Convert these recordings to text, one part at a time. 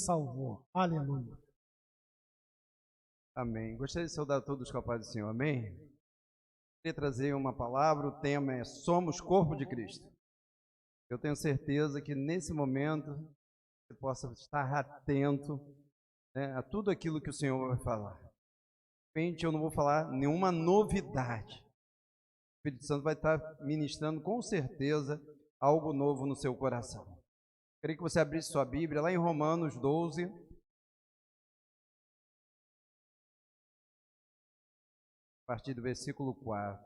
salvou. Aleluia. Amém. Gostaria de saudar todos com a paz do Senhor. Amém. Queria trazer uma palavra, o tema é Somos Corpo de Cristo. Eu tenho certeza que nesse momento você possa estar atento, né, a tudo aquilo que o Senhor vai falar. De repente eu não vou falar nenhuma novidade. O Espírito Santo vai estar ministrando com certeza algo novo no seu coração. Queria que você abrisse sua Bíblia lá em Romanos 12. A partir do versículo 4.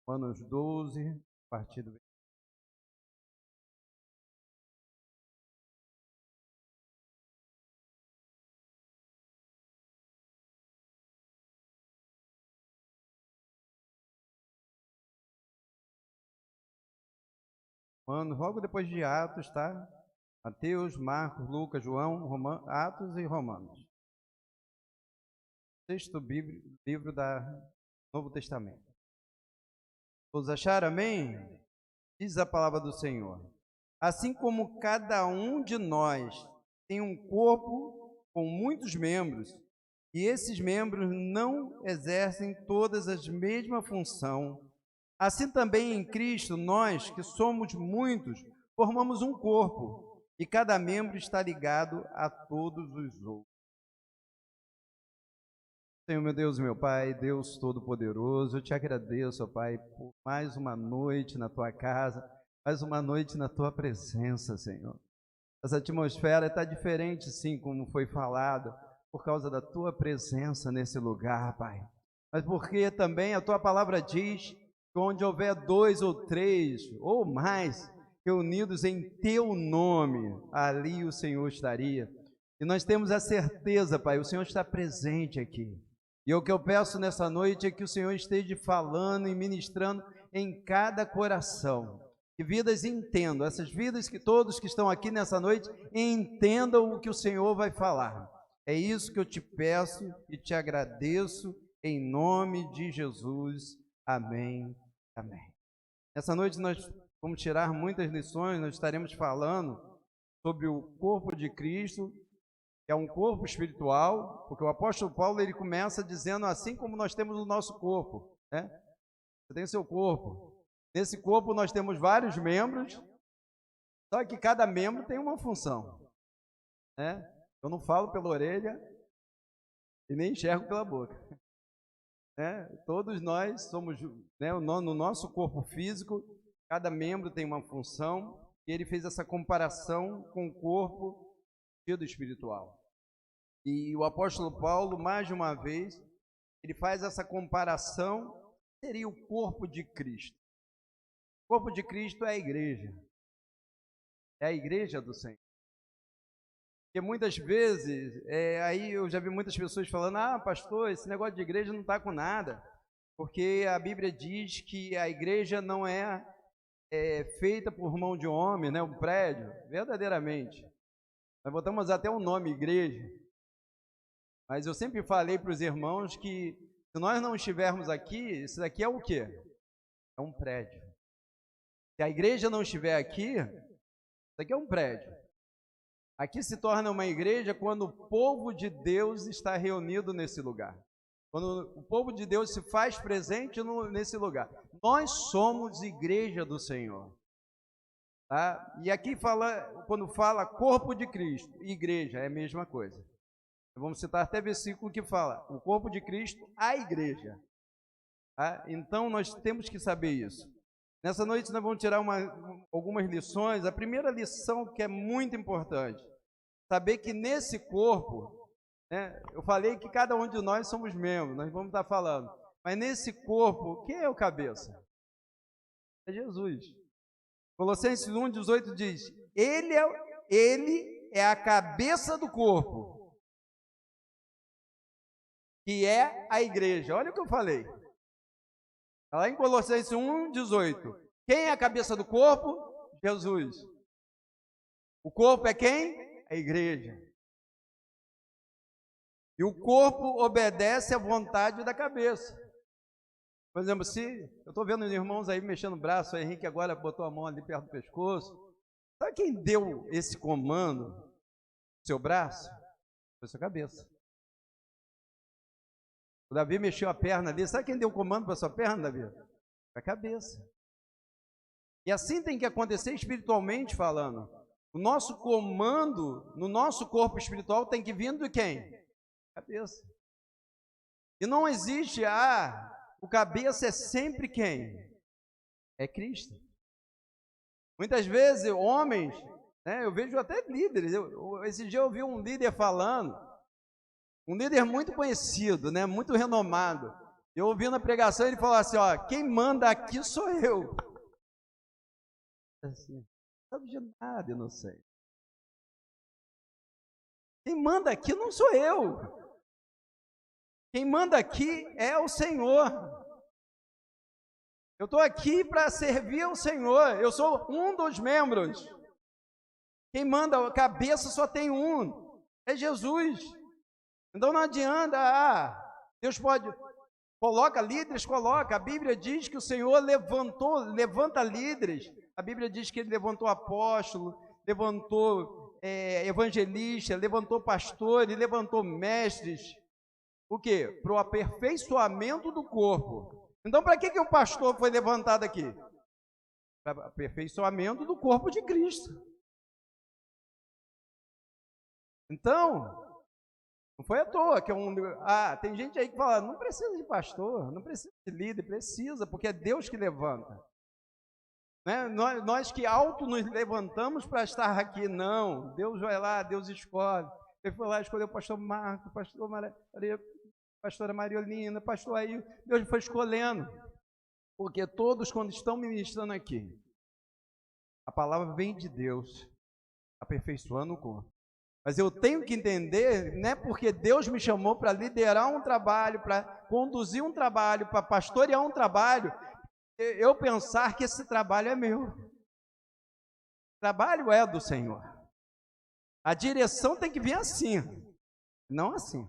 Romanos 12, a partir do versículo. Logo depois de Atos, tá? Mateus, Marcos, Lucas, João, Atos e Romanos. Sexto livro do Novo Testamento. Todos acharam? Amém? Diz a palavra do Senhor. Assim como cada um de nós tem um corpo com muitos membros, e esses membros não exercem todas as mesma função, assim também em Cristo, nós, que somos muitos, formamos um corpo, e cada membro está ligado a todos os outros. Senhor, meu Deus, meu Pai, Deus Todo-Poderoso, eu te agradeço, ó Pai, por mais uma noite na Tua casa, mais uma noite na Tua presença, Senhor. Essa atmosfera está diferente, sim, como foi falado, por causa da Tua presença nesse lugar, Pai. Mas porque também a Tua palavra diz que onde houver 2 ou 3 ou mais reunidos em Teu nome, ali o Senhor estaria. E nós temos a certeza, Pai, o Senhor está presente aqui. E o que eu peço nessa noite é que o Senhor esteja falando e ministrando em cada coração. Que vidas entendam, essas vidas que todos que estão aqui nessa noite entendam o que o Senhor vai falar. É isso que eu te peço e te agradeço em nome de Jesus. Amém. Amém. Nessa noite nós vamos tirar muitas lições, nós estaremos falando sobre o corpo de Cristo, que é um corpo espiritual, porque o apóstolo Paulo ele começa dizendo assim como nós temos o nosso corpo, né? Você tem o seu corpo. Nesse corpo nós temos vários membros, só que cada membro tem uma função, né? Eu não falo pela orelha e nem enxergo pela boca, né? Todos nós somos, né, no nosso corpo físico, cada membro tem uma função, e ele fez essa comparação com o corpo do espiritual. E o apóstolo Paulo, mais de uma vez, ele faz essa comparação, seria o corpo de Cristo. O corpo de Cristo é a igreja do Senhor. Porque muitas vezes, aí eu já vi muitas pessoas falando, pastor, esse negócio de igreja não está com nada, porque a Bíblia diz que a igreja não é feita por mão de homem, né, um prédio, verdadeiramente. Nós botamos até o nome igreja, mas eu sempre falei para os irmãos que se nós não estivermos aqui, isso daqui é o quê? É um prédio. Se a igreja não estiver aqui, isso aqui é um prédio. Aqui se torna uma igreja quando o povo de Deus está reunido nesse lugar. Quando o povo de Deus se faz presente nesse lugar. Nós somos igreja do Senhor. Tá? E aqui quando fala corpo de Cristo, igreja, é a mesma coisa. Vamos citar até versículo que fala, o corpo de Cristo, a igreja. Tá? Então nós temos que saber isso. Nessa noite nós vamos tirar algumas lições. A primeira lição que é muito importante, saber que nesse corpo, né, eu falei que cada um de nós somos membros, nós vamos estar falando, mas nesse corpo, quem é o cabeça? É Jesus. Colossenses 1,18 diz, ele é a cabeça do corpo, que é a igreja. Olha o que eu falei. Lá em Colossenses 1,18. Quem é a cabeça do corpo? Jesus. O corpo é quem? A igreja. E o corpo obedece à vontade da cabeça. Por exemplo, se eu estou vendo os irmãos aí mexendo o braço, o Henrique agora botou a mão ali perto do pescoço. Sabe quem deu esse comando? Seu braço? Foi sua cabeça. O Davi mexeu a perna ali. Sabe quem deu o comando para sua perna, Davi? A cabeça. E assim tem que acontecer espiritualmente falando. O nosso comando no nosso corpo espiritual tem que vir de quem? Cabeça. E não existe, o cabeça é sempre quem? É Cristo. Muitas vezes, homens, né, eu vejo até líderes, esse dia eu vi um líder falando, um líder muito conhecido, né, muito renomado. Eu ouvi na pregação ele falar assim, quem manda aqui sou eu. Assim, não sabe de nada, eu não sei. Quem manda aqui não sou eu. Quem manda aqui é o Senhor. Eu estou aqui para servir ao Senhor. Eu sou um dos membros. Quem manda a cabeça só tem um. É Jesus. Então não adianta, Deus pode, coloca líderes, coloca. A Bíblia diz que o Senhor levanta líderes. A Bíblia diz que Ele levantou apóstolo, levantou evangelista, levantou pastor, Ele levantou mestres. O quê? Para o aperfeiçoamento do corpo. Então, para que o pastor foi levantado aqui? Para o aperfeiçoamento do corpo de Cristo. Então, não foi à toa que tem gente aí que fala, não precisa de pastor, não precisa de líder, precisa, porque é Deus que levanta. Né? Nós que nos levantamos para estar aqui, não. Deus vai lá, Deus escolhe. Ele foi lá, escolheu o pastor Marco, pastora Mariolina, pastor aí, Deus foi escolhendo. Porque todos, quando estão ministrando aqui, a palavra vem de Deus, aperfeiçoando o corpo. Mas eu tenho que entender, não é porque Deus me chamou para liderar um trabalho, para conduzir um trabalho, para pastorear um trabalho, eu pensar que esse trabalho é meu. O trabalho é do Senhor. A direção tem que vir assim, não assim.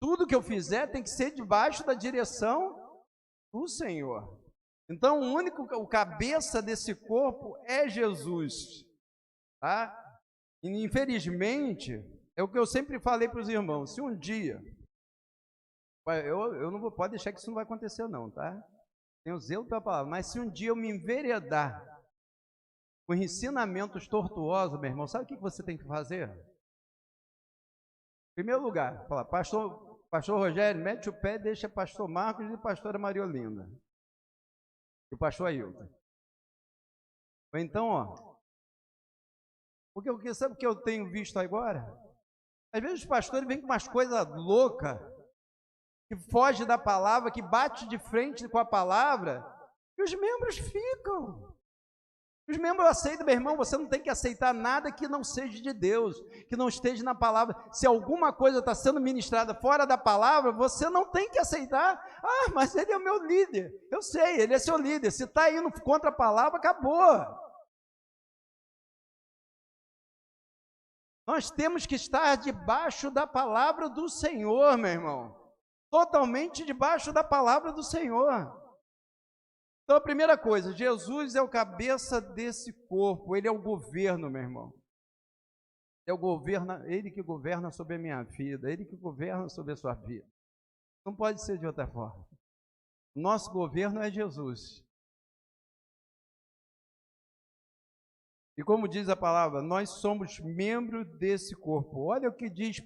Tudo que eu fizer tem que ser debaixo da direção do Senhor. Então, o cabeça desse corpo é Jesus. Tá? E, infelizmente, é o que eu sempre falei para os irmãos, se um dia, eu não vou, pode deixar que isso não vai acontecer não, tá? Tenho zelo pela palavra, mas se um dia eu me enveredar com ensinamentos tortuosos, meu irmão, sabe o que você tem que fazer? Em primeiro lugar, falar, pastor Rogério, mete o pé, deixa pastor Marcos e pastora Mariolina. E o pastor Ailton. Ou então, porque sabe o que eu tenho visto agora? Às vezes os pastores vêm com umas coisas loucas, que foge da palavra, que bate de frente com a palavra, e os membros ficam. Os membros aceitam, meu irmão, você não tem que aceitar nada que não seja de Deus, que não esteja na palavra. Se alguma coisa está sendo ministrada fora da palavra, você não tem que aceitar. Mas ele é o meu líder. Eu sei, ele é seu líder. Se está indo contra a palavra, acabou. Nós temos que estar debaixo da palavra do Senhor, meu irmão. Totalmente debaixo da palavra do Senhor. Então, a primeira coisa, Jesus é o cabeça desse corpo, Ele é o governo, meu irmão. Ele que governa sobre a minha vida, Ele que governa sobre a sua vida. Não pode ser de outra forma. Nosso governo é Jesus. E como diz a palavra, nós somos membros desse corpo. Olha o que diz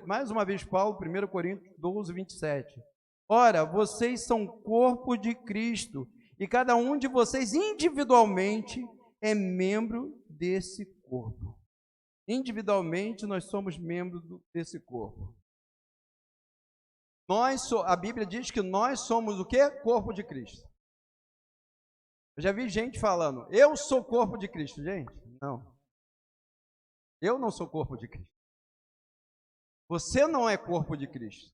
mais uma vez Paulo, 1 Coríntios 12, 27. Ora, vocês são corpo de Cristo, e cada um de vocês individualmente é membro desse corpo. Individualmente nós somos membros desse corpo. A Bíblia diz que nós somos o quê? Corpo de Cristo. Eu já vi gente falando, eu sou corpo de Cristo. Gente, não. Eu não sou corpo de Cristo. Você não é corpo de Cristo.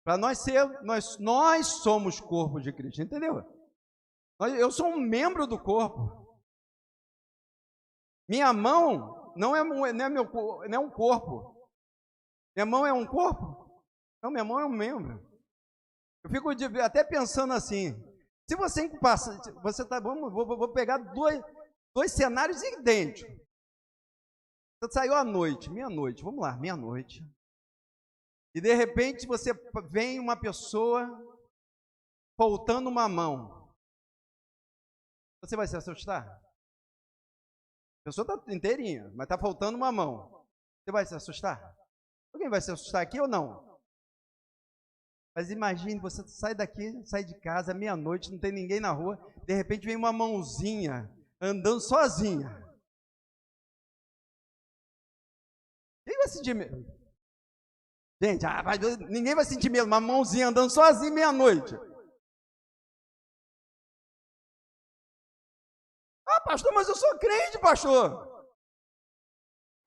Para nós somos corpo de Cristo, entendeu? Eu sou um membro do corpo. Minha mão não é um corpo. Minha mão é um corpo? Não, minha mão é um membro. Eu fico até pensando assim, se você passa, vou pegar dois cenários idênticos. Você saiu à noite, meia-noite, vamos lá, meia-noite. E de repente você vem uma pessoa faltando uma mão. Você vai se assustar? A pessoa está inteirinha, mas está faltando uma mão. Você vai se assustar? Alguém vai se assustar aqui ou não? Mas imagine, você sai daqui, sai de casa, meia-noite, não tem ninguém na rua, de repente vem uma mãozinha andando sozinha. Quem vai sentir medo? Gente, ninguém vai sentir medo, uma mãozinha andando sozinha meia-noite. Ah, pastor, mas eu sou crente, pastor.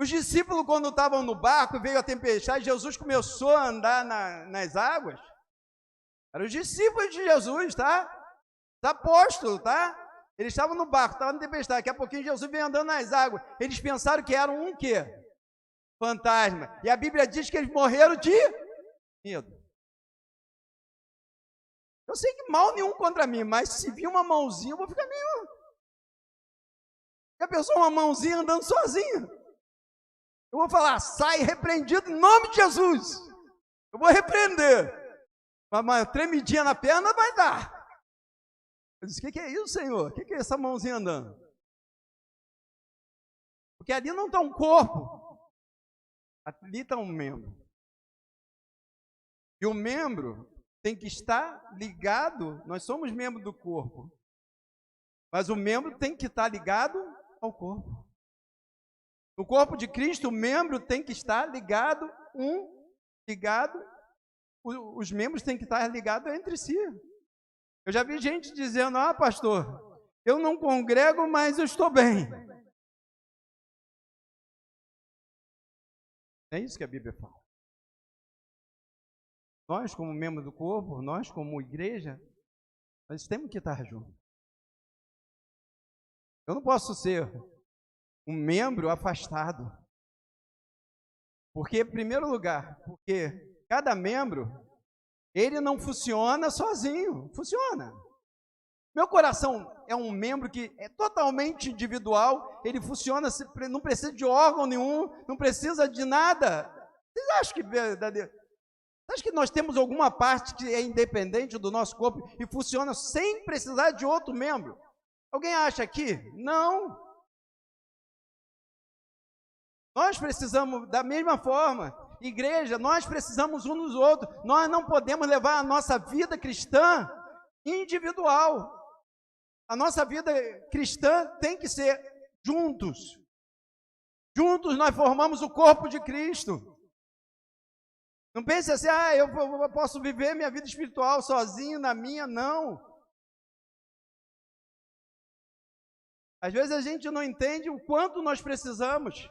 Os discípulos, quando estavam no barco, veio a tempestade, Jesus começou a andar nas águas. Eram os discípulos de Jesus, tá? Os apóstolos, tá? Eles estavam no barco, estavam na tempestade. Daqui a pouquinho Jesus veio andando nas águas. Eles pensaram que eram um quê? Fantasma. E a Bíblia diz que eles morreram de medo. Eu sei que mal nenhum contra mim, mas se vir uma mãozinha, eu vou ficar meio... E a pessoa, uma mãozinha andando sozinha. Eu vou falar, sai repreendido em nome de Jesus. Eu vou repreender. Uma tremidinha na perna vai dar. Eu disse, o que é isso, Senhor? O que é essa mãozinha andando? Porque ali não está um corpo. Ali está um membro. E o membro tem que estar ligado, nós somos membro do corpo. Mas o membro tem que estar ligado ao corpo. No corpo de Cristo, o membro tem que estar ligado, os membros têm que estar ligados entre si. Eu já vi gente dizendo, ah, pastor, eu não congrego, mas eu estou bem. É isso que a Bíblia fala. Nós, como membro do corpo, nós, como igreja, nós temos que estar juntos. Eu não posso ser um membro afastado. Porque, em primeiro lugar, porque cada membro, ele não funciona sozinho, funciona. Meu coração é um membro que é totalmente individual, ele funciona, não precisa de órgão nenhum, não precisa de nada. Vocês acham que verdadeiro? Você acha que nós temos alguma parte que é independente do nosso corpo e funciona sem precisar de outro membro? Alguém acha aqui? Não. Nós precisamos da mesma forma. Igreja, nós precisamos uns dos outros. Nós não podemos levar a nossa vida cristã individual. A nossa vida cristã tem que ser juntos. Juntos nós formamos o corpo de Cristo. Não pense assim, eu posso viver minha vida espiritual sozinho, na minha, não. Às vezes a gente não entende o quanto nós precisamos.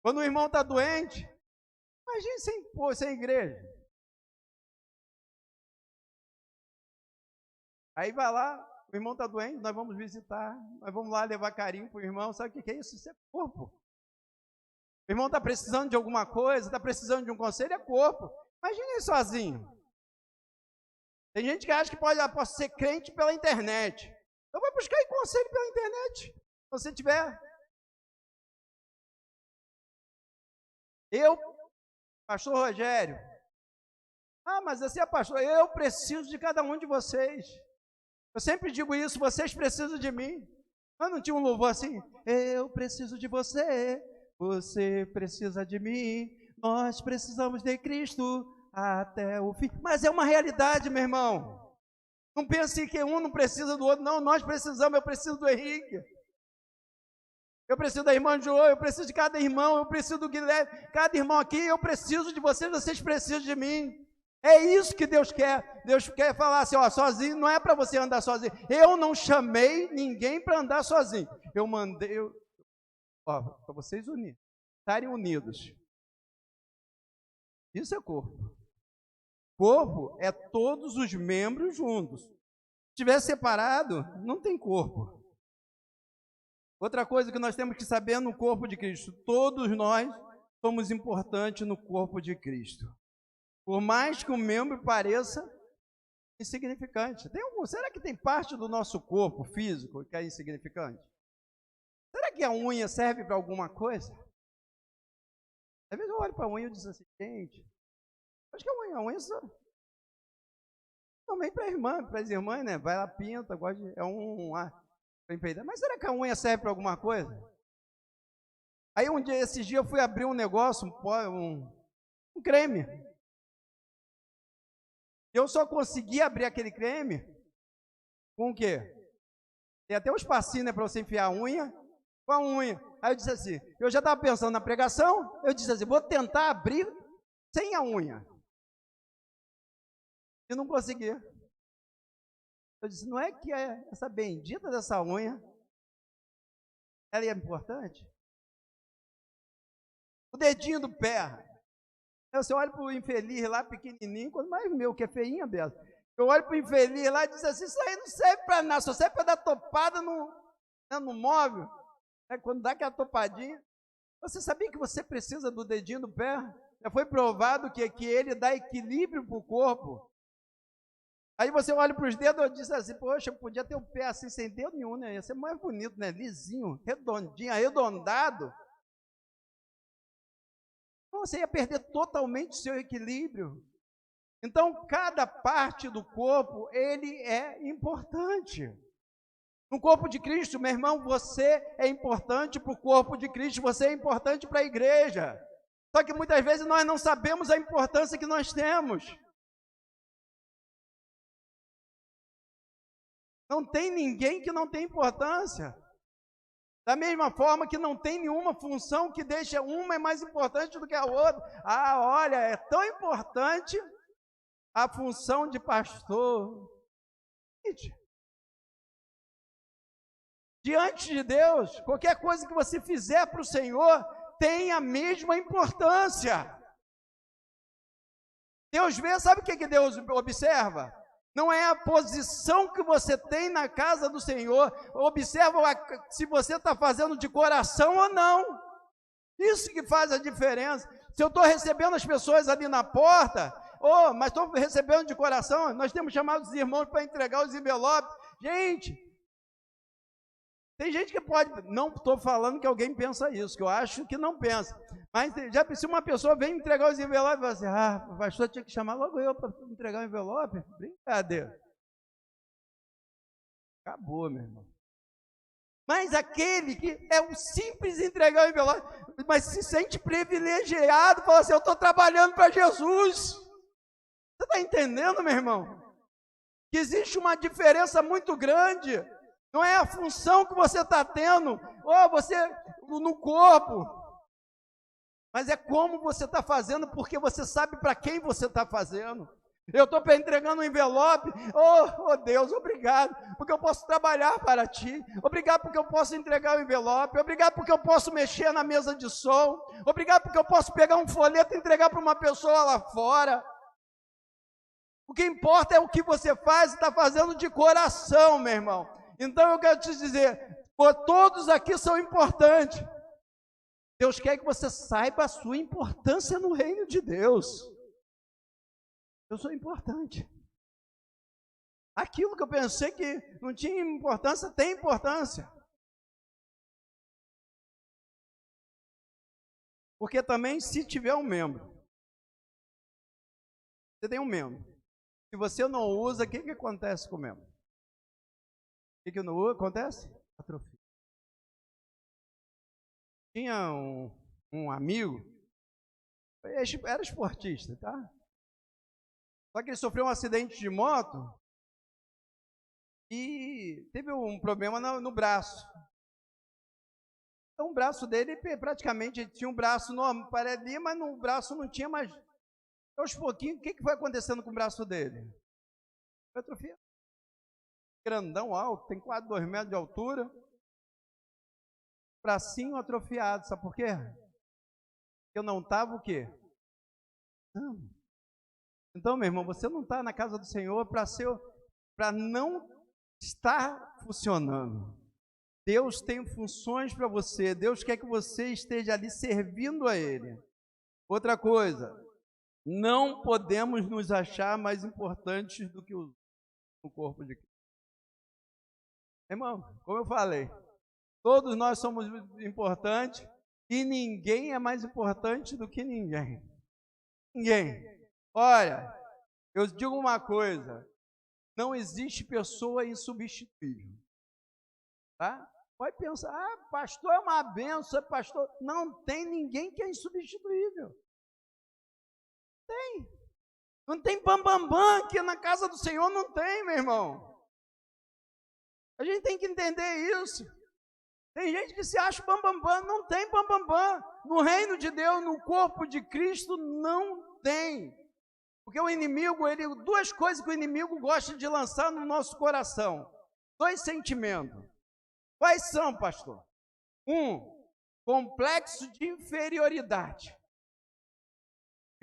Quando o irmão está doente, imagine sem igreja. Aí vai lá, o irmão está doente, nós vamos visitar, nós vamos lá levar carinho para o irmão. Sabe o que é isso? Isso é corpo. O irmão está precisando de alguma coisa, está precisando de um conselho, é corpo. Imagine ele sozinho. Tem gente que acha que pode ser crente pela internet. Então vai buscar conselho pela internet, se você tiver. Eu, pastor Rogério, mas você é pastor, eu preciso de cada um de vocês. Eu sempre digo isso, vocês precisam de mim. Mas não tinha um louvor assim? Eu preciso de você, você precisa de mim, nós precisamos de Cristo até o fim. Mas é uma realidade, meu irmão. Não pense que um não precisa do outro, não, nós precisamos, eu preciso do Henrique. Eu preciso da irmã Jo, eu preciso de cada irmão, eu preciso do Guilherme, cada irmão aqui, eu preciso de vocês, vocês precisam de mim. É isso que Deus quer. Deus quer falar assim, sozinho, não é para você andar sozinho. Eu não chamei ninguém para andar sozinho. Eu mandei, para vocês estarem unidos. Isso é corpo. Corpo é todos os membros juntos. Se estiver separado, não tem corpo. Outra coisa que nós temos que saber no corpo de Cristo, todos nós somos importantes no corpo de Cristo. Por mais que o membro pareça insignificante. Será que tem parte do nosso corpo físico que é insignificante? Será que a unha serve para alguma coisa? Às vezes eu olho para a unha e digo assim, gente, acho que a unha só... Também para as irmãs, né? Vai lá, pinta, gosta de... Mas será que a unha serve para alguma coisa? Aí esses dias eu fui abrir um negócio, um creme. Eu só consegui abrir aquele creme com o quê? Tem até um espacinho, né, para você enfiar a unha, com a unha. Aí eu disse assim, eu já estava pensando na pregação, eu disse assim, vou tentar abrir sem a unha. E não consegui. Eu disse, não é que essa bendita dessa unha, ela é importante? O dedinho do pé. Você olha para o infeliz lá, pequenininho, quando mais meu, que é feinha, Bela. Eu olho para o infeliz lá e diz assim, isso aí não serve para nada, só serve para dar topada no móvel. Quando dá aquela topadinha. Você sabia que você precisa do dedinho do pé? Já foi provado que ele dá equilíbrio para o corpo. Aí você olha para os dedos e diz assim, poxa, eu podia ter o pé assim, sem dedo nenhum, né? Ia ser mais bonito, né? Lisinho, redondinho, arredondado. Você ia perder totalmente o seu equilíbrio. Então, cada parte do corpo, ele é importante. No corpo de Cristo, meu irmão, você é importante para o corpo de Cristo, você é importante para a igreja. Só que muitas vezes nós não sabemos a importância que nós temos. Não tem ninguém que não tem importância. Da mesma forma que não tem nenhuma função que deixa uma é mais importante do que a outra. Olha, é tão importante a função de pastor. Diante de Deus, qualquer coisa que você fizer para o Senhor tem a mesma importância. Deus vê, sabe o que Deus observa? Não é a posição que você tem na casa do Senhor. Observa se você está fazendo de coração ou não. Isso que faz a diferença. Se eu estou recebendo as pessoas ali na porta, mas estou recebendo de coração, nós temos chamado os irmãos para entregar os envelopes. Gente, tem gente que pode, não estou falando que alguém pensa isso, que eu acho que não pensa. Mas se uma pessoa vem entregar os envelopes, vai assim, o pastor tinha que chamar logo eu para entregar o envelope. Brincadeira. Acabou, meu irmão. Mas aquele que é um simples entregar o envelope, mas se sente privilegiado, fala assim, eu estou trabalhando para Jesus. Você está entendendo, meu irmão? Que existe uma diferença muito grande. Não é a função que você está tendo, você no corpo. Mas é como você está fazendo, porque você sabe para quem você está fazendo. Eu estou entregando um envelope, Deus, obrigado, porque eu posso trabalhar para Ti, obrigado porque eu posso entregar o envelope, obrigado porque eu posso mexer na mesa de som, obrigado porque eu posso pegar um folheto e entregar para uma pessoa lá fora. O que importa é o que você faz e está fazendo de coração, meu irmão. Então eu quero te dizer, todos aqui são importantes. Deus quer que você saiba a sua importância no reino de Deus. Eu sou importante. Aquilo que eu pensei que não tinha importância, tem importância. Porque também, se tiver um membro, você tem um membro. Se você não usa, o que acontece com o membro? O que não usa, acontece? Atrofia. Tinha um amigo, era esportista, tá? Só que ele sofreu um acidente de moto e teve um problema no braço. Então o braço dele, praticamente, ele tinha um braço normal, ali, mas no braço não tinha mais. Aos pouquinhos, o que foi acontecendo com o braço dele? Foi atrofia. Grandão, alto, tem quase 2 metros de altura. Bracinho atrofiado, sabe por quê? Eu não estava o quê? Não. Então, meu irmão, você não está na casa do Senhor para não estar funcionando. Deus tem funções para você. Deus quer que você esteja ali servindo a Ele. Outra coisa, não podemos nos achar mais importantes do que o corpo de Cristo. Irmão, como eu falei, Todos nós somos importantes e ninguém é mais importante do que ninguém. Ninguém. Olha, eu digo uma coisa, não existe pessoa insubstituível. Tá? Pode pensar, pastor é uma benção, pastor. Não tem ninguém que é insubstituível. Tem. Não tem bambambam aqui na casa do Senhor, não tem, meu irmão. A gente tem que entender isso. Tem gente que se acha bambambam, não tem bambambam. No reino de Deus, no corpo de Cristo, não tem. Porque o inimigo, duas coisas que o inimigo gosta de lançar no nosso coração. 2 sentimentos. Quais são, pastor? 1, complexo de inferioridade.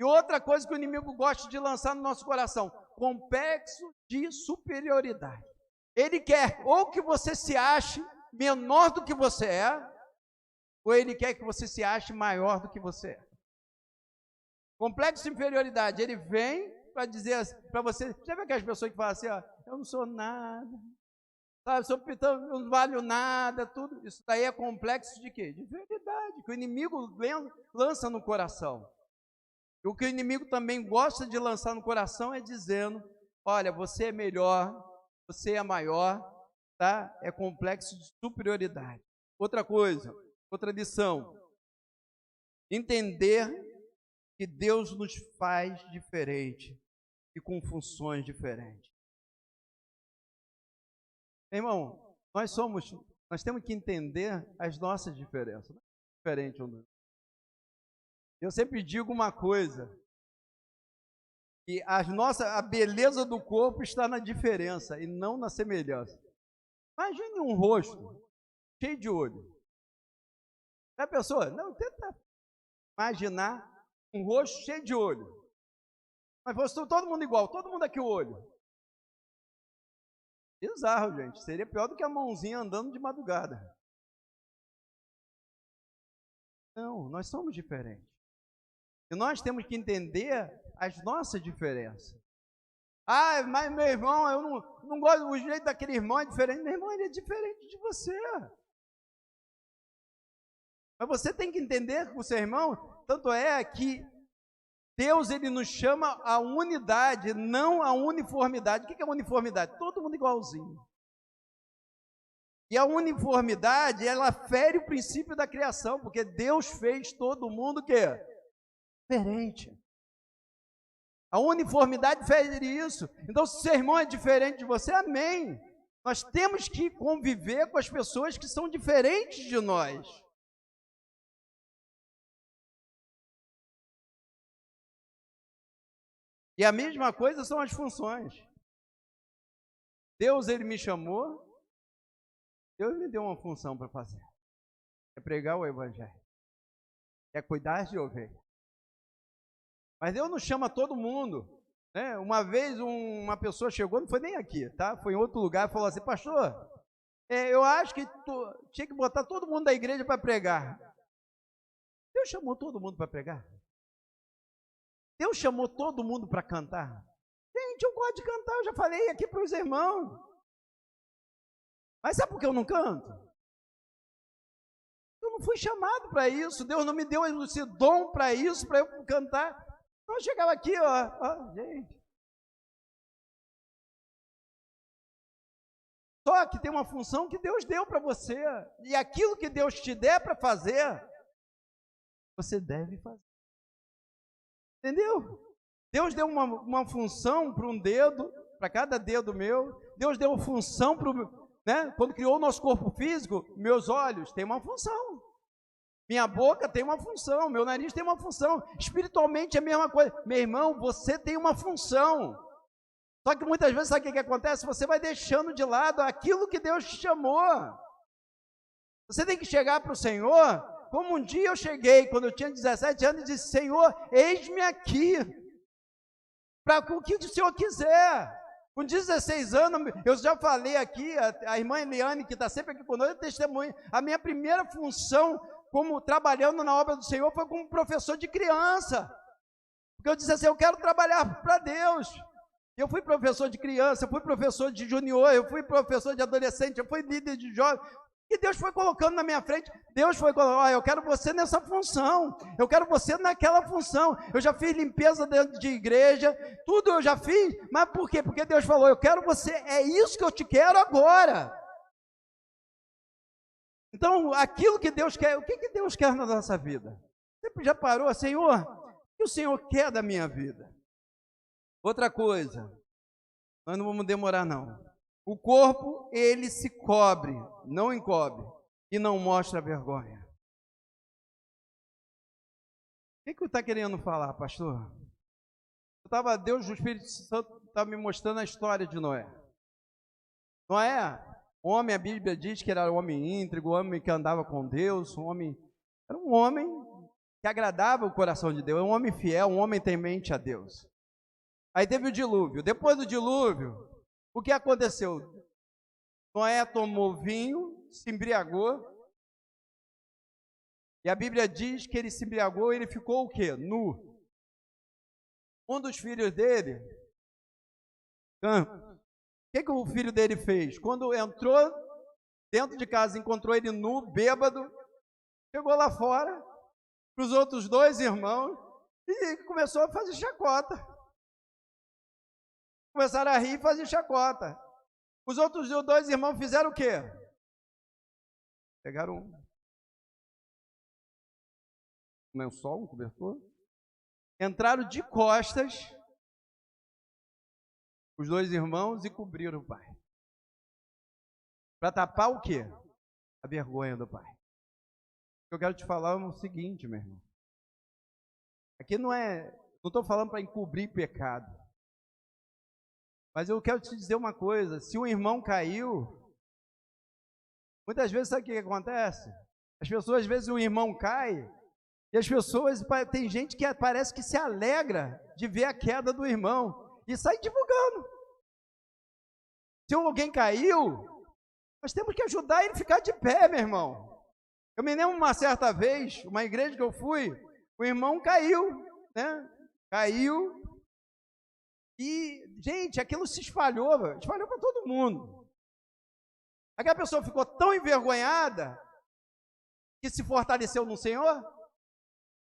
E outra coisa que o inimigo gosta de lançar no nosso coração, complexo de superioridade. Ele quer ou que você se ache menor do que você é, ou ele quer que você se ache maior do que você é. Complexo de inferioridade, ele vem para dizer para você, já viu aquelas pessoas que falam assim, eu não sou nada, sabe, eu não valho nada, tudo. Isso daí é complexo de quê? De inferioridade, que o inimigo lança no coração. E o que o inimigo também gosta de lançar no coração é dizendo, olha, você é melhor, você é maior, tá? É complexo de superioridade. Outra coisa, outra lição, entender que Deus nos faz diferente e com funções diferentes. Irmão, nós temos que entender as nossas diferenças, não é diferente um do outro. Eu sempre digo uma coisa, que a beleza do corpo está na diferença e não na semelhança. Imagine um rosto cheio de olho. A pessoa, não, tenta imaginar um rosto cheio de olho. Mas fosse todo mundo igual, todo mundo aqui o olho. Bizarro, gente. Seria pior do que a mãozinha andando de madrugada. Não, nós somos diferentes. E nós temos que entender as nossas diferenças. Mas meu irmão, eu não gosto do jeito daquele irmão, é diferente. Meu irmão, ele é diferente de você. Mas você tem que entender com o seu irmão, tanto é que Deus, ele nos chama a unidade, não a uniformidade. O que é uniformidade? Todo mundo igualzinho. E a uniformidade, ela fere o princípio da criação, porque Deus fez todo mundo o quê? Diferente. A uniformidade fere isso. Então, se seu irmão é diferente de você, amém. Nós temos que conviver com as pessoas que são diferentes de nós. E a mesma coisa são as funções. Deus, ele me chamou, Deus me deu uma função para fazer. É pregar o evangelho. É cuidar de ovelha. Mas Deus não chama todo mundo. Né? Uma vez uma pessoa chegou, não foi nem aqui, tá? Foi em outro lugar e falou assim, pastor, eu acho que tinha que botar todo mundo da igreja para pregar. Deus chamou todo mundo para pregar? Deus chamou todo mundo para cantar? Gente, eu gosto de cantar, eu já falei aqui para os irmãos. Mas sabe por que eu não canto? Eu não fui chamado para isso, Deus não me deu esse dom para isso, para eu cantar. Então eu chegava aqui, gente. Só que tem uma função que Deus deu para você, e aquilo que Deus te der para fazer, você deve fazer. Entendeu? Deus deu uma função para um dedo, para cada dedo meu. Deus deu uma função para né? Quando criou o nosso corpo físico, meus olhos têm uma função. Minha boca tem uma função, meu nariz tem uma função. Espiritualmente é a mesma coisa. Meu irmão, você tem uma função. Só que muitas vezes, sabe o que acontece? Você vai deixando de lado aquilo que Deus te chamou. Você tem que chegar para o Senhor, como um dia eu cheguei, quando eu tinha 17 anos, e disse, Senhor, eis-me aqui, para o que o Senhor quiser. Com 16 anos, eu já falei aqui, a irmã Eliane, que está sempre aqui conosco, é testemunha. A minha primeira função, como trabalhando na obra do Senhor, foi como professor de criança. Porque eu disse assim, eu quero trabalhar para Deus. Eu fui professor de criança, eu fui professor de junior, eu fui professor de adolescente, eu fui líder de jovem. E Deus foi colocando na minha frente, Deus foi colocando, eu quero você nessa função, eu quero você naquela função. Eu já fiz limpeza dentro de igreja, tudo eu já fiz, mas por quê? Porque Deus falou, eu quero você, é isso que eu te quero agora. Então, aquilo que Deus quer, o que Deus quer na nossa vida? Você já parou, Senhor, o que o Senhor quer da minha vida? Outra coisa, nós não vamos demorar não. O corpo, ele se cobre, não encobre, e não mostra vergonha. O que está querendo falar, pastor? Deus, o Espírito Santo estava me mostrando a história de Noé. Noé, homem, a Bíblia diz que era um homem íntegro, um homem que andava com Deus, era um homem que agradava o coração de Deus, um homem fiel, um homem temente a Deus. Aí teve o dilúvio. Depois do dilúvio, o que aconteceu? Noé tomou vinho, se embriagou, e a Bíblia diz que ele se embriagou e ele ficou o quê? Nu. Um dos filhos dele, o que o filho dele fez? Quando entrou dentro de casa, encontrou ele nu, bêbado, chegou lá fora, para os outros dois irmãos, e começou a fazer chacota. Começaram a rir e fazer chacota. Os outros dois irmãos fizeram o quê? Pegaram um lençol, um cobertor, entraram de costas, os dois irmãos, e cobriram o pai. Para tapar o quê? A vergonha do pai. Eu quero te falar o seguinte, meu irmão. Aqui não estou falando para encobrir pecado. Mas eu quero te dizer uma coisa, se um irmão caiu, muitas vezes sabe o que acontece? As pessoas, às vezes, um irmão cai, e as pessoas, tem gente que parece que se alegra de ver a queda do irmão, e sai divulgando. Se alguém caiu, nós temos que ajudar ele a ficar de pé, meu irmão. Eu me lembro uma certa vez, uma igreja que eu fui, o irmão caiu, né? Caiu. E, gente, aquilo se espalhou para todo mundo. Aquela pessoa ficou tão envergonhada que se fortaleceu no Senhor,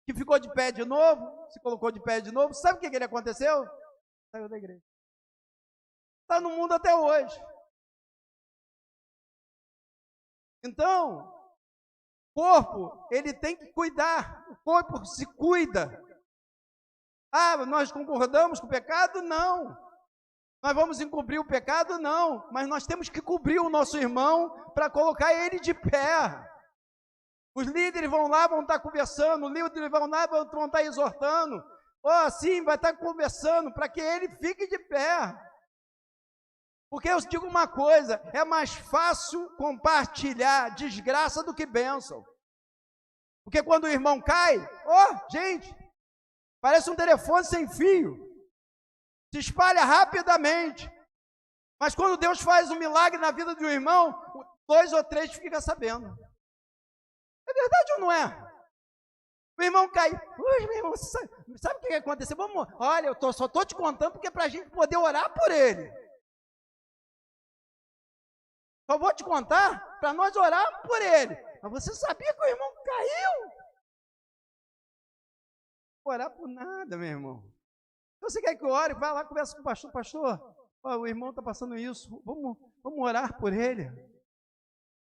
que ficou de pé de novo, se colocou de pé de novo. Sabe o que ele aconteceu? Saiu da igreja. Está no mundo até hoje. Então, o corpo, ele tem que cuidar. O corpo se cuida. Ah, nós concordamos com o pecado? Não. Nós vamos encobrir o pecado? Não. Mas nós temos que cobrir o nosso irmão para colocar ele de pé. Os líderes vão lá, vão estar conversando, os líderes vão lá, vão estar exortando. Sim, vai estar conversando para que ele fique de pé. Porque eu digo uma coisa, é mais fácil compartilhar desgraça do que bênção. Porque quando o irmão cai, gente, parece um telefone sem fio. Se espalha rapidamente. Mas quando Deus faz um milagre na vida de um irmão, 2 ou 3 ficam sabendo. É verdade ou não é? O irmão cai. Meu irmão, sabe o que aconteceu? Olha, eu só estou te contando porque é para a gente poder orar por ele. Só vou te contar para nós orarmos por ele. Mas você sabia que o irmão caiu? Não orar por nada, meu irmão. Se você quer que eu ore, vai lá, conversa com o pastor. Pastor, o irmão está passando isso. Vamos orar por ele.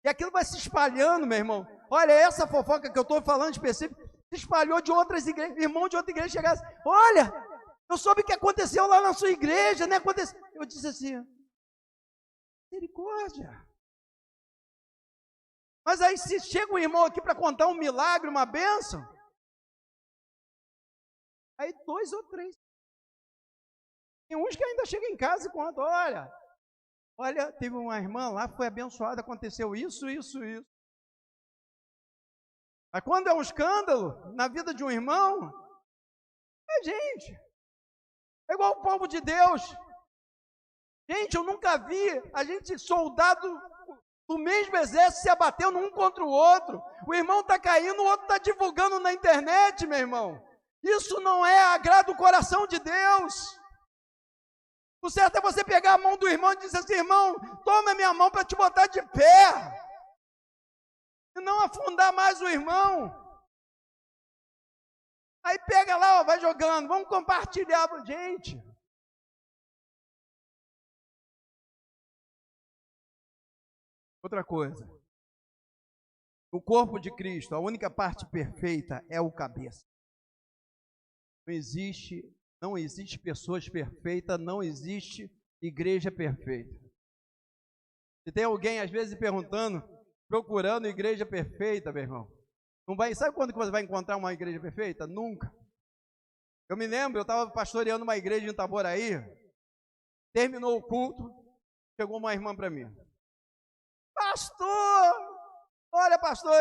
E aquilo vai se espalhando, meu irmão. Olha, essa fofoca que eu estou falando específico, se espalhou de outras igrejas. Irmão de outra igreja chegasse. Olha, eu soube o que aconteceu lá na sua igreja, né? Eu disse assim, misericórdia. Mas aí se chega um irmão aqui para contar um milagre, uma bênção, aí 2 ou 3. Tem uns que ainda chegam em casa e contam, olha, teve uma irmã lá, foi abençoada, aconteceu isso. Mas quando é um escândalo na vida de um irmão, gente, é igual o povo de Deus. Gente, eu nunca vi a gente, soldado do mesmo exército, se abatendo um contra o outro. O irmão está caindo, o outro está divulgando na internet, meu irmão. Isso não agrada o coração de Deus. O certo é você pegar a mão do irmão e dizer assim, irmão, toma a minha mão para te botar de pé. e não afundar mais o irmão. Aí pega lá, ó, vai jogando, vamos compartilhar. Gente, outra coisa, o corpo de Cristo, a única parte perfeita é o cabeça. Não existe pessoas perfeitas, não existe igreja perfeita. Se tem alguém às vezes perguntando, procurando igreja perfeita, meu irmão, não vai, sabe quando que você vai encontrar uma igreja perfeita? Nunca. Eu me lembro, eu estava pastoreando uma igreja em Itaboraí, terminou o culto, chegou uma irmã para mim. Pastor, olha pastor,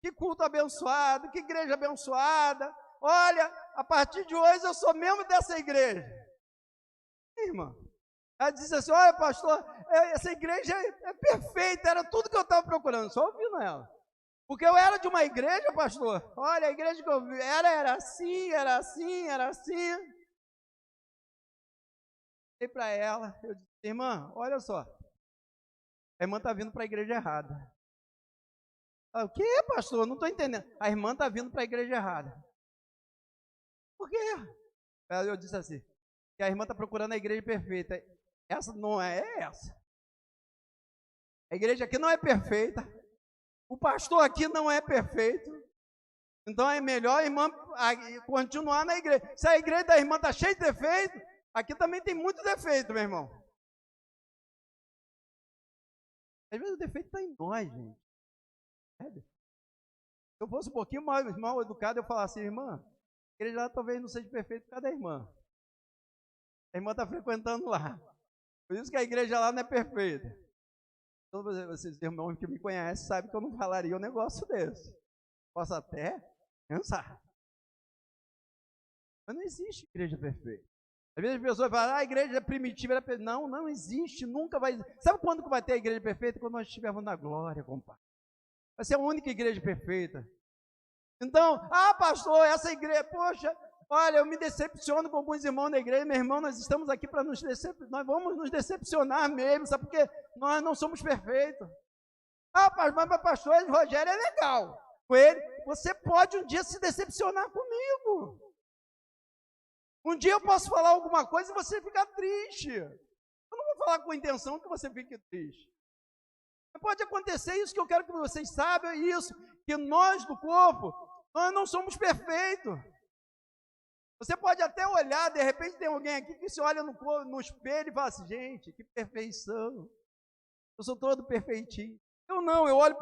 que culto abençoado, que igreja abençoada. Olha, a partir de hoje eu sou membro dessa igreja. Irmã, ela disse assim, olha pastor, essa igreja é perfeita, era tudo que eu estava procurando, só ouvindo ela. Porque eu era de uma igreja, pastor, olha, a igreja que eu vi, era assim, era assim, era assim. Falei para ela, eu disse, irmã, olha só, a irmã está vindo para a igreja errada. Ela, o que, pastor? Não estou entendendo. A irmã está vindo para a igreja errada. Por quê? Eu disse assim, que a irmã está procurando a igreja perfeita. Essa não é essa. A igreja aqui não é perfeita. O pastor aqui não é perfeito. Então é melhor a irmã continuar na igreja. Se a igreja da irmã está cheia de defeito, aqui também tem muito defeito, meu irmão. Às vezes o defeito está em nós, gente. Se eu fosse um pouquinho mal educado, eu falasse assim, irmã, a igreja lá talvez não seja perfeita por causa da irmã. A irmã está frequentando lá. Por isso que a igreja lá não é perfeita. Todos vocês irmãos que me conhecem sabem que eu não falaria um negócio desse. Posso até pensar. Mas não existe igreja perfeita. Às vezes as pessoas falam, a igreja primitiva era perfeita. Não, não existe, nunca vai existir. Sabe quando que vai ter a igreja perfeita? Quando nós estivermos na glória, compadre. Vai ser a única igreja perfeita. Então, pastor, essa igreja, poxa, olha, eu me decepciono com alguns irmãos da igreja, meu irmão, nós estamos aqui para nós vamos nos decepcionar mesmo, sabe, porque nós não somos perfeitos. Mas pastor Rogério é legal. Com ele, você pode um dia se decepcionar comigo. Um dia eu posso falar alguma coisa e você ficar triste. Eu não vou falar com a intenção que você fique triste. Mas pode acontecer isso que eu quero que vocês saibam, é isso, que nós do corpo, nós não somos perfeitos. Você pode até olhar, de repente tem alguém aqui que se olha no espelho e fala assim, gente, que perfeição. Eu sou todo perfeitinho. Eu não, eu olho,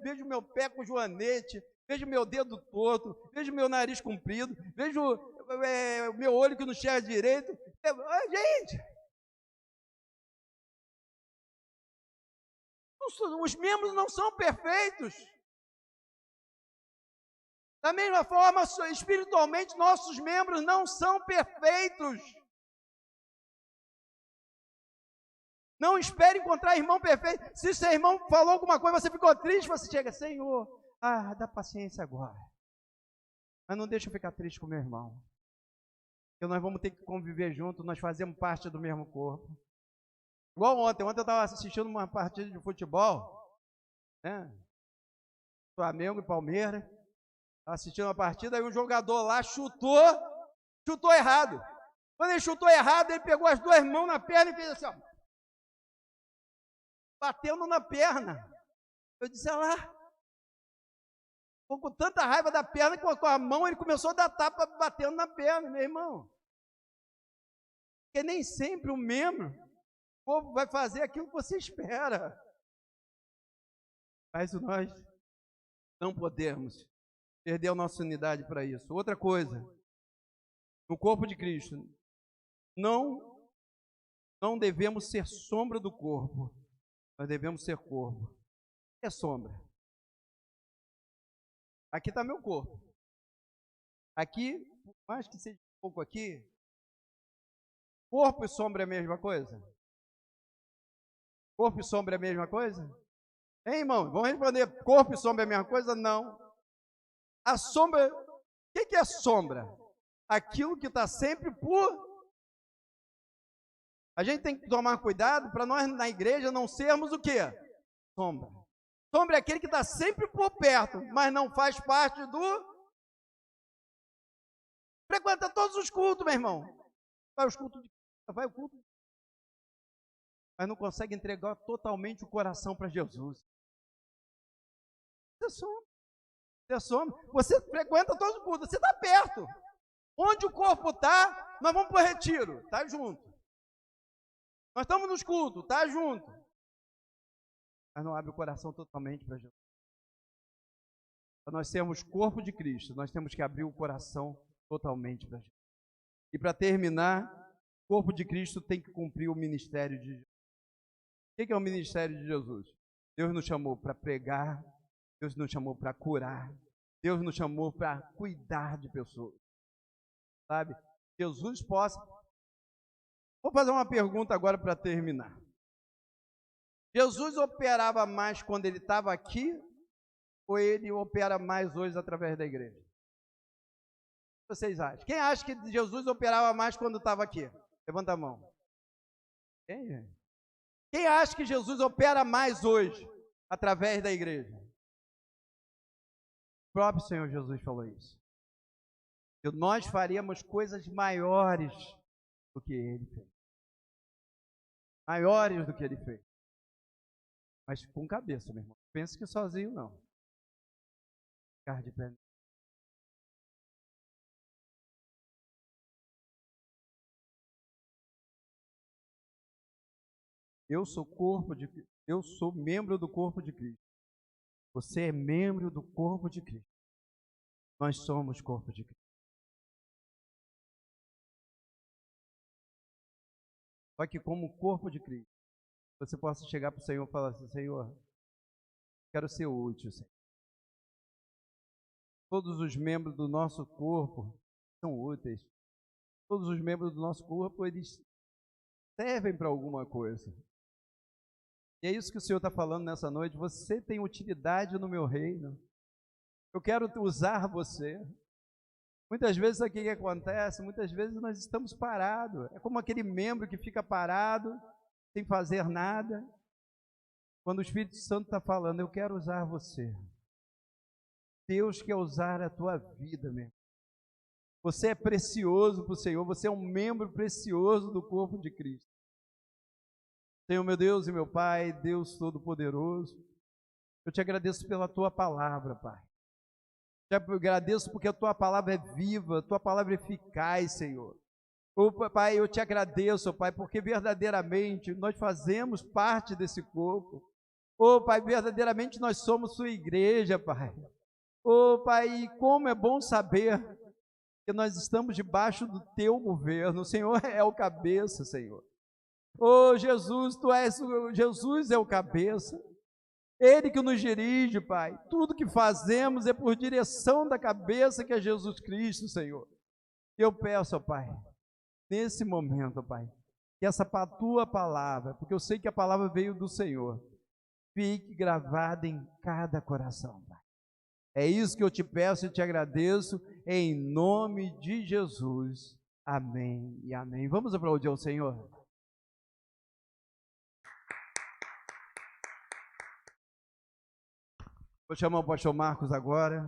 vejo meu pé com joanete, vejo meu dedo torto, vejo meu nariz comprido, vejo meu olho que não enxerga direito. Gente, os membros não são perfeitos. Da mesma forma, espiritualmente, nossos membros não são perfeitos. Não espere encontrar irmão perfeito. Se seu irmão falou alguma coisa, você ficou triste, você chega, Senhor, dá paciência agora. Mas não deixa eu ficar triste com meu irmão. Porque nós vamos ter que conviver juntos, nós fazemos parte do mesmo corpo. Igual ontem eu estava assistindo uma partida de futebol, né? Flamengo e Palmeiras. Assistindo a partida, aí um jogador lá chutou errado. Quando ele chutou errado, ele pegou as duas mãos na perna e fez assim, ó, batendo na perna. Eu disse, olha lá, ficou com tanta raiva da perna que com a mão ele começou a dar tapa batendo na perna, meu irmão. Porque nem sempre o membro, o povo vai fazer aquilo que você espera. Mas nós não podemos perder a nossa unidade para isso. Outra coisa, no corpo de Cristo, não devemos ser sombra do corpo, nós devemos ser corpo. O que é sombra? Aqui está meu corpo. Aqui, por mais que seja um pouco aqui, corpo e sombra é a mesma coisa? Corpo e sombra é a mesma coisa? Hein, irmão? Vamos responder, corpo e sombra é a mesma coisa? Não. A sombra, o que é sombra? Aquilo que está sempre por... A gente tem que tomar cuidado para nós na igreja não sermos o quê? Sombra. Sombra é aquele que está sempre por perto, mas não faz parte do... Frequenta todos os cultos, meu irmão. Vai os cultos de... Vai o culto, mas não consegue entregar totalmente o coração para Jesus. Você some. Você some. Você frequenta todos os cultos, você está perto. Onde o corpo está, nós vamos para o retiro, está junto. Nós estamos nos cultos, está junto. Mas não abre o coração totalmente para Jesus. Para nós sermos corpo de Cristo, nós temos que abrir o coração totalmente para Jesus. E para terminar, o corpo de Cristo tem que cumprir o ministério de Jesus. O que é o ministério de Jesus? Deus nos chamou para pregar, Deus nos chamou para curar, Deus nos chamou para cuidar de pessoas. Sabe? Jesus possa... Vou fazer uma pergunta agora para terminar. Jesus operava mais quando ele estava aqui, ou ele opera mais hoje através da igreja? O que vocês acham? Quem acha que Jesus operava mais quando estava aqui? Levanta a mão. Quem acha que Jesus opera mais hoje através da igreja? O próprio Senhor Jesus falou isso. Que nós faríamos coisas maiores do que ele fez. Maiores do que ele fez. Mas com cabeça, meu irmão. Pensa que sozinho não. Ficar de pé. Eu sou membro do corpo de Cristo. Você é membro do corpo de Cristo. Nós somos corpo de Cristo. Só que como corpo de Cristo, você possa chegar para o Senhor e falar assim: Senhor, quero ser útil, Senhor. Todos os membros do nosso corpo são úteis. Todos os membros do nosso corpo, eles servem para alguma coisa. E é isso que o Senhor está falando nessa noite. Você tem utilidade no meu reino. Eu quero usar você. Muitas vezes o que acontece? Muitas vezes nós estamos parados. É como aquele membro que fica parado, sem fazer nada. Quando o Espírito Santo está falando, eu quero usar você. Deus quer usar a tua vida, meu irmão. Você é precioso para o Senhor. Você é um membro precioso do corpo de Cristo. Senhor, meu Deus e meu Pai, Deus Todo-Poderoso, eu te agradeço pela tua palavra, Pai. Te agradeço porque a tua palavra é viva, a tua palavra é eficaz, Senhor. Pai, eu te agradeço, Pai, porque verdadeiramente nós fazemos parte desse corpo. Pai, verdadeiramente nós somos sua igreja, Pai. Pai, como é bom saber que nós estamos debaixo do teu governo. O Senhor é o cabeça, Senhor. Jesus, Jesus é o cabeça. Ele que nos dirige, Pai. Tudo que fazemos é por direção da cabeça que é Jesus Cristo, Senhor. Eu peço, Pai, nesse momento, Pai, que essa tua palavra, porque eu sei que a palavra veio do Senhor, fique gravada em cada coração, Pai. É isso que eu te peço e te agradeço, em nome de Jesus. Amém e amém. Vamos aplaudir ao Senhor. Vou chamar o pastor Marcos agora.